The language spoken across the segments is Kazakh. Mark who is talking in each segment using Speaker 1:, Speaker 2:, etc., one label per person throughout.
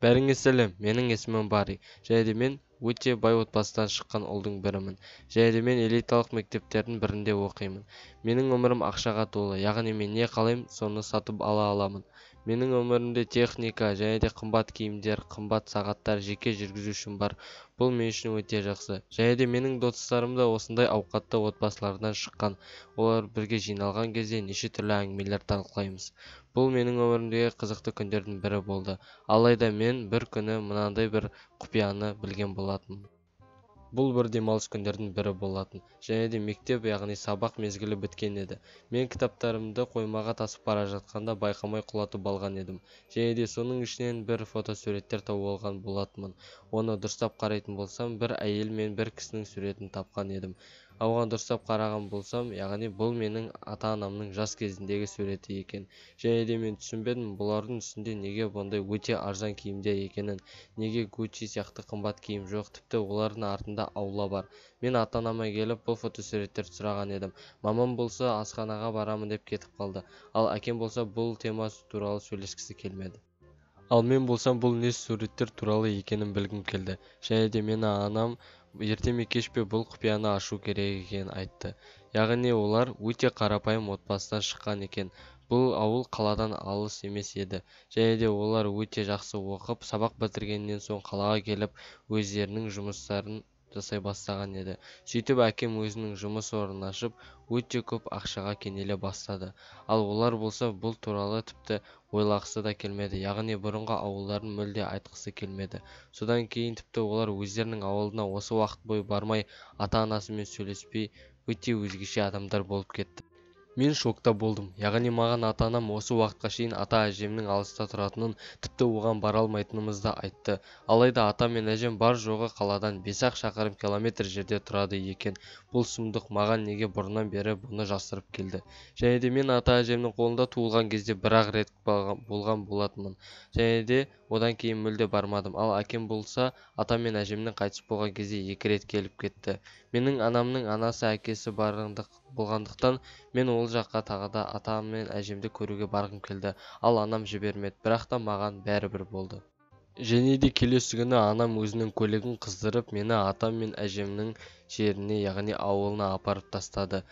Speaker 1: Бәріңе сәлем, менің есімім Барри, және де мен өте бай отбасыдан шыққан ұлдың бірімін. Және де мен элиталық мектептердің бірінде оқимын. Менің өмірім ақшаға толы, яғни мен не қалаймын, соны сатып ала аламын. Менің өмірімде техника, және де қымбат киімдер, қымбат сағаттар, жеке жүргізушім бар. Бұл мен үшін өте жақсы. Және де менің достарым да осындай ауқатты отбасылардан шыққан. Олар бірге жиналған кезде неше түрлі әңгімелер талқылаймыз. Бұл менің өмірімдегі қызықты күндердің бірі болды. Алайда мен бір күні мынандай бір құпияны білген болатынмын. Бұл бір демалыс күндердің бірі болатын. Және де мектеп, яғни сабақ мезгілі біткен еді. Мен кітаптарымды қоймаға тасып бара жатқанда байқамай құлатып алған едім. Және де соның ішінен бір фотосуреттер тауып алған болатынмын. Оны дұрыстап қарайтын болсам, бір әйел мен бір кісінің суретін тапқан едім. Оған дұрыстап қараған болсам, яғни бұл менің ата-анамның жас кезіндегі суреті екен. Және де мен түсінбедім, бұлардың үстінде неге бұндай өте арзан киімдер екенін, неге Gucci сияқты қымбат киім жоқ, тіпті олардың артында аула бар. Мен ата-анама келіп бұл фотосуреттерді сұраған едім. Мамам болса асханаға барамын деп кетіп қалды. Ал әкем болса бұл тема туралы сөйлескісі келмеді. Ал мен болсам бұл не суреттер туралы екенін білгім келді. Және де мені анам ерте ме кеш пе бұл құпияны ашу керек екенін айтты. Яғни олар өте қарапайым отбасыдан шыққан екен. Бұл ауыл қаладан алыс емес еді. Және де олар өте жақсы оқып, сабақ бітіргеннен соң қалаға келіп, өздерінің жұмыстарын жасай бастаған еді. Сөйтіп әкем өзінің жұмыс орнын ашып, өте көп ақшаға кенеле бастады. Ал олар болса бұл туралы тіпті ойлағысы да келмеді, яғни бұрынғы ауылдарын мүлде айтқысы келмеді. Содан кейін тіпті олар өздерінің ауылына осы уақыт бойы бармай, ата-анасымен сөйлеспей, өте өзгеше адамдар болып кетті. Мен шокта болдым. Яғни маған ата-анам осы уақытқа шейін ата-әжемнің алыста тұратынын, тіпті оған бара алмайтынымызды айтты. Алайда ата мен әжем бар жоғы қаладан 5-ақ шақырым километр жерде тұрады екен. Бұл сұмдық маған неге бұрыннан бері бұны жасырып келді. Және де мен ата-әжемнің қолында туылған кезде бір-ақ рет болған болатынмын. Және де одан кейін мүлде бармадым. Ал әкем болса ата мен әжемнің қайтыс болған кезде 2 рет келіп кетті. Менің анамның анасы әкесі болғандықтан мен ол жаққа тағы да атам мен әжемді көруге барғым келді. Ал анам жібермеді, бірақ та маған бәрібір болды. Және де келесі күні анам өзінің көлігін қыздырып, мені атам мен әжемнің жеріне, яғни ауылына апарып тастады.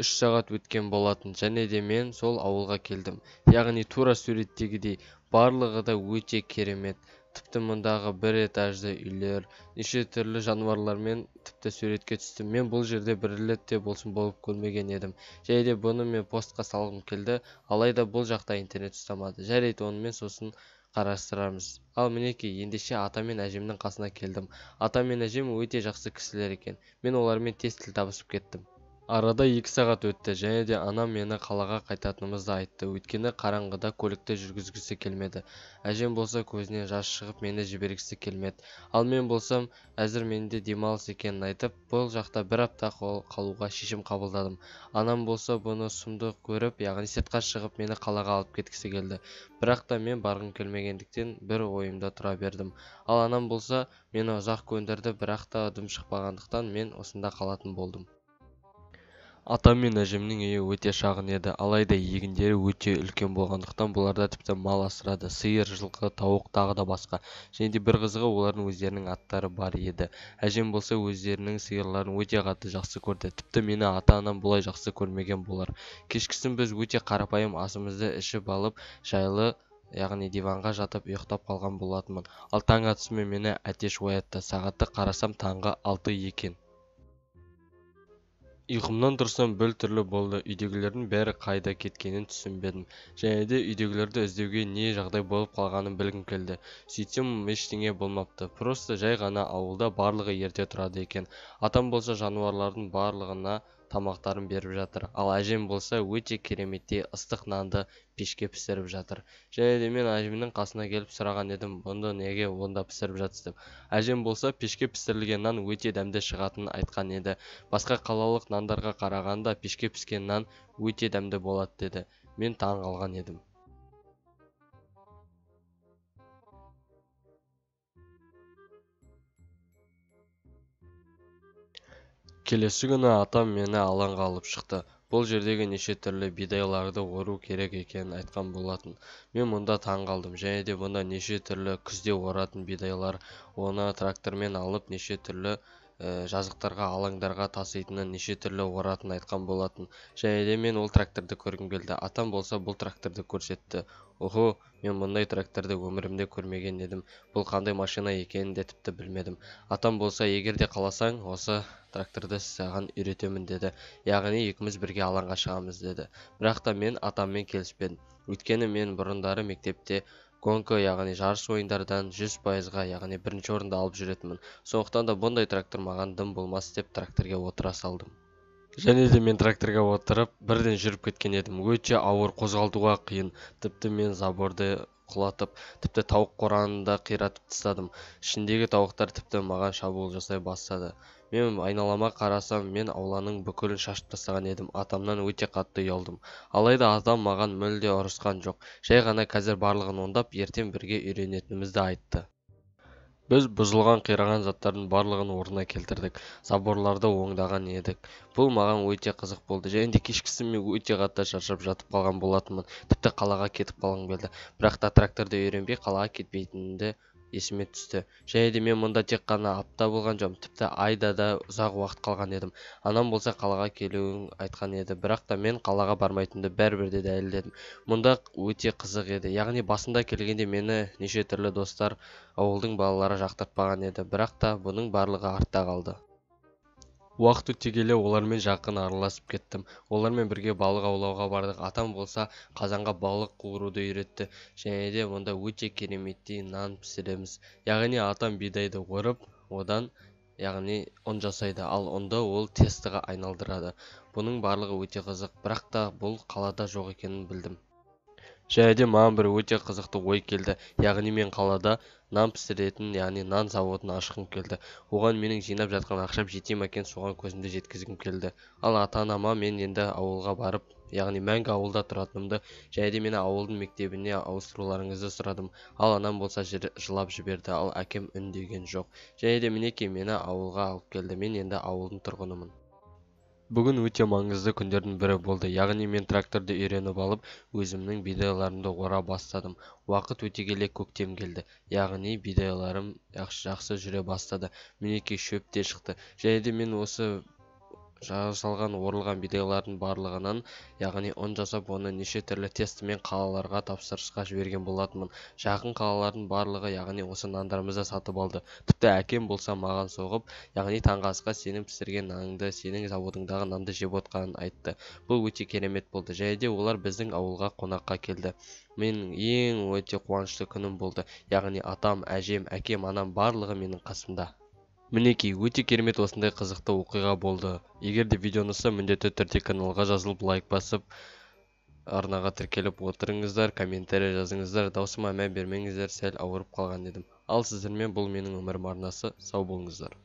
Speaker 1: 3 сағат өткен болатын, және де мен сол ауылға келдім. Яғни тура суреттегідей, барлығы да өте керемет. Тіпті мұндағы бір этажды үйлер, неше түрлі жануарлармен тіпті суретке түстім. Мен бұл жерде бір рет те болсын болып көрмеген едім. Және де бұны мен постқа салғым келді, алайда бұл жақта интернет ұстамады. Жарайды, онымен сосын қарастырамыз. Ал мінекей, ендеше ата мен әжемнің қасына келдім. Ата мен әжем өте жақсы кісілер екен. Мен олармен тез тіл табысып кеттім. Арада 2 сағат өтті, және де анам мені қалаға қайтатынымызды айтты, өйткені қараңғыда көлікті жүргізгісі келмеді. Әжем болса көзінен жас шығып мені жібергісі келмеді. Ал мен болсам, әзір менде демалыс екенін айтып, бұл жақта 1 апта қалуға шешім қабылдадым. Анам болса бұны сұмдық көріп, яғни сыртқа шығып мені қалаға алып кеткісі келді. Бірақ та мен барғым келмегендіктен бір ойымда тұра бердім. Ал анам болса мені ұзақ көндірді, бірақ та дым шықпағандықтан мен осында қалатын болдым. Атам мен әжемнің үйі өте шағын еді, алайда егіндері өте үлкен болғандықтан бұларда тіпті мал асырады, сиыр, жылқы, тауық тағы да басқа. Және де бір қызығы олардың өздерінің аттары бар еді. Әжем болса өздерінің сиырларын өте қатты жақсы көрді. Тіпті мені ата-анам бұлай жақсы көрмеген болар. Кешкісін біз өте қарапайым асымызды ішіп алып, жайлы, яғни диванға жатып ұйықтап қалған болатынмын. Ал таң атысымен мені әтеш оятты. Сағатты қарасам таңғы 6 екен. Ұйқымнан тұрсам бір түрлі болды, үйдегілердің бәрі қайда кеткенін түсінбедім. Және де үйдегілерді іздеуге не жағдай болып қалғанын білгім келді. Сөйтсем ештеңе болмапты. Просто жай ғана ауылда барлығы ерте тұрады екен. Атам болса жануарлардың барлығына тамақтарын беріп жатыр. Ал әжем болса өте кереметтей ыстық нанды пешке пісіріп жатыр. Және де мен әжемнің қасына келіп сұраған едім, бұны неге онда пісіріп жатсыз деп. Әжем болса пешке пісірілген нан өте дәмді шығатынын айтқан еді. Басқа қалалық нандарға қарағанда пешке піскен нан өте дәмді болады деді. Мен таң қалған едім. Келесі күні атам мені алаңға алып шықты. Бұл жердегі неше түрлі бидайларды ору керек екенін айтқан болатын. Мен мұнда таң қалдым, және де мұнда неше түрлі күзде оратын бидайлар, оны трактормен алып неше түрлі жазықтарға, алаңдарға таситынын, неше түрлі оратын айтқан болатын. Және де мен ол тракторды көргім келді. Атам болса бұл тракторды көрсетті. Охо, мен мұндай тракторды өмірімде көрмеген едім. Бұл қандай машина екенін де тіпті білмедім. Атам болса, егер де қаласаң, осы тракторды саған үйретемін деді. Яғни екеуміз бірге алаңға шығамыз деді. Бірақ та мен атаммен келіспедім. Өйткені мен бұрындары мектепте гонка, яғни жарыс ойындардан 100%-ға, яғни бірінші орынды алып жүретінмін. Сондықтан да бұндай трактор маған дым болмас деп тракторға отыра салдым. Және де мен тракторға отырып, бірден жүріп кеткен едім. Өте ауыр, қозғалтуға қиын. Тіпті мен заборды құлатып, тіпті тауық қоранын да қиратып тастадым. Ішіндегі тауықтар тіпті маған шабуыл жасай бастады. Мен айналама қарасам, мен ауланың бүкілін шашып тастаған едім. Атамнан өте қатты ұялдым. Алайда атам маған мүлде ұрысқан жоқ. Жай ғана қазір барлығын оңдап, ертең бірге үйренетінімізді айтты. Біз бұзылған, қираған заттардың барлығын орнына келтірдік. Заборларды оңдаған едік. Бұл маған өте қызық болды. Және де кешкісін мен өте қатты шаршап жатып қалған болатынмын. Тіпті қалаға кетіп қалғым келді. Бірақ та тракторды үйренбей қалаға кетпейтінімді есіме түсті. Және де мен мұнда тек қана апта болған жоқпын, тіпті айда да ұзақ уақыт қалған едім. Анам болса қалаға келуін айтқан еді, бірақ та мен қалаға бармайтынымды бәрібір де дәлелдедім. Мұнда өте қызық еді. Яғни басында келгенде мені неше түрлі достар, ауылдың балалары жақтыртпаған еді, бірақ та бұның барлығы артта қалды. Уақыт өте келе олармен жақын араласып кеттім. Олармен бірге балық аулауға бардық. Атам болса қазанға балық қуыруды үйретті. Және де мұнда өте кереметтей нан пісіреміз. Яғни атам бидайды орып, одан яғни ұн жасайды, ал ұнды ол тестіға айналдырады. Бұның барлығы өте қызық, бірақ та бұл қалада жоқ екенін білдім. Және де маған бір өте қызықты ой келді. Яғни мен қалада нан пісіретін, яғни нан заводын ашқым келді. Оған менің жинап жатқан ақшам жете ме екен, соған көзімді жеткізгім келді. Ал ата-анама мен енді ауылға барып, яғни мәңгі ауылда тұратынымды, және де мені ауылдың мектебіне ауыстыруларыңызды сұрадым. Ал анам болса жылап жіберді, ал әкем үндеген жоқ. Және де мінекей мені ауылға алып келді. Мен енді ауылдың тұрғынымын. Бүгін өте маңызды күндердің бірі болды. Яғни мен тракторды үйреніп алып, өзімнің бидайларымды ора бастадым. Уақыт өте келе көктем келді. Яғни бидайларым жақсы жүре бастады. Мінекей шөп те шықты. Және де мен осы жасалған орылған бидайлардың барлығынан, яғни ұн жасап, оны неше түрлі тестімен қалаларға тапсырысқа жіберген болатынмын. Жақын қалалардың барлығы, яғни осы нандарымызды сатып алды. Тіпті әкем болса маған соғып, яғни таңғы асқа сенің пісірген наныңды, сенің заводыңдағы нанды жеп отқанын айтты. Бұл өте керемет болды. Және де олар біздің ауылға қонаққа келді. Менің ең өте қуанышты күнім болды. Яғни атам, әжем, әкем, анам барлығы менің қасымда. Мінекей, өте керемет осындай қызықты оқиға болды. Егер де видеоны ұнаса, міндетті түрде каналға жазылып, лайк басып, арнаға тіркеліп отырыңыздар, комментарий жазыңыздар. Даусыма мән бермеңіздер, сәл ауырып қалған едім. Ал сіздермен бұл менің өмірім арнасы. Сау болыңыздар.